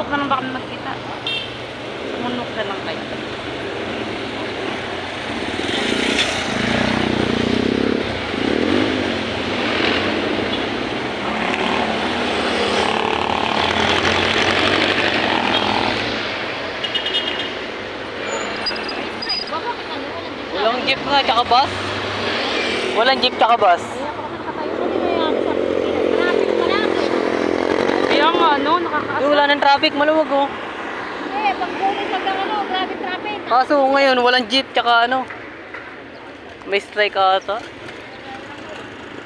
Huwag na lang ba kami magkita? Sumunok na lang kayo. Walang jeep nga, tsaka bus. Walang jeep, tsaka bus. Kaya nga, no? Nakakaasa. Wala ng traffic, maluwag oh. Eh, pag bumis lang ng ano, grabe traffic. Kaso ngayon, walang jeep, tsaka ano. May strike ata.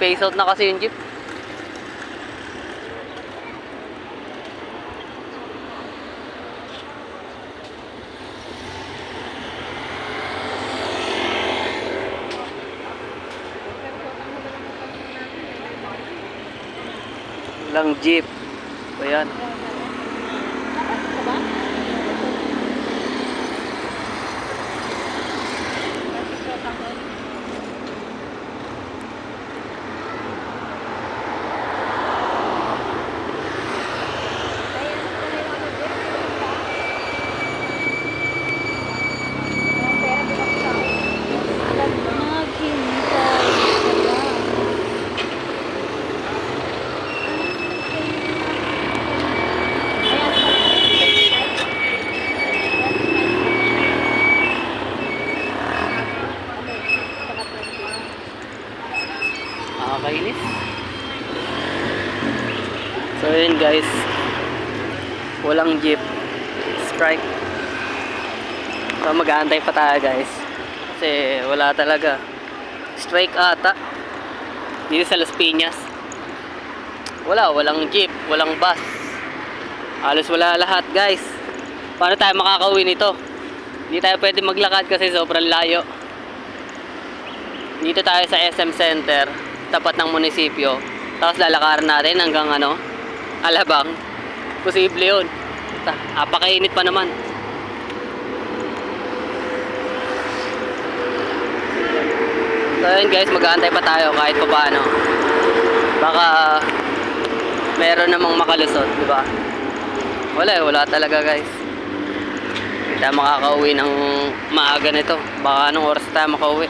Phase out na kasi yung jeep. Walang jeep. Ayan. Nakakainis. So yun guys, walang jeep, strike. So mag-aantay pa tayo guys, kasi wala talaga. Strike ata dito sa Las Piñas. Walang jeep, walang bus, halos wala lahat guys. Paano tayo makakauwi nito? Hindi tayo pwede maglakad kasi sobrang layo. Dito tayo sa SM Center, tapat ng munisipyo. Tapos lalakaran natin hanggang ano, Alabang. Posible yun. Napakainit pa naman. So yun guys, mag-aantay pa tayo kahit pa paano. Baka meron namang makalusot, di ba? Wala talaga guys. Hindi tayo makakauwi ng maaga nito. Baka anong oras tayo makauwi.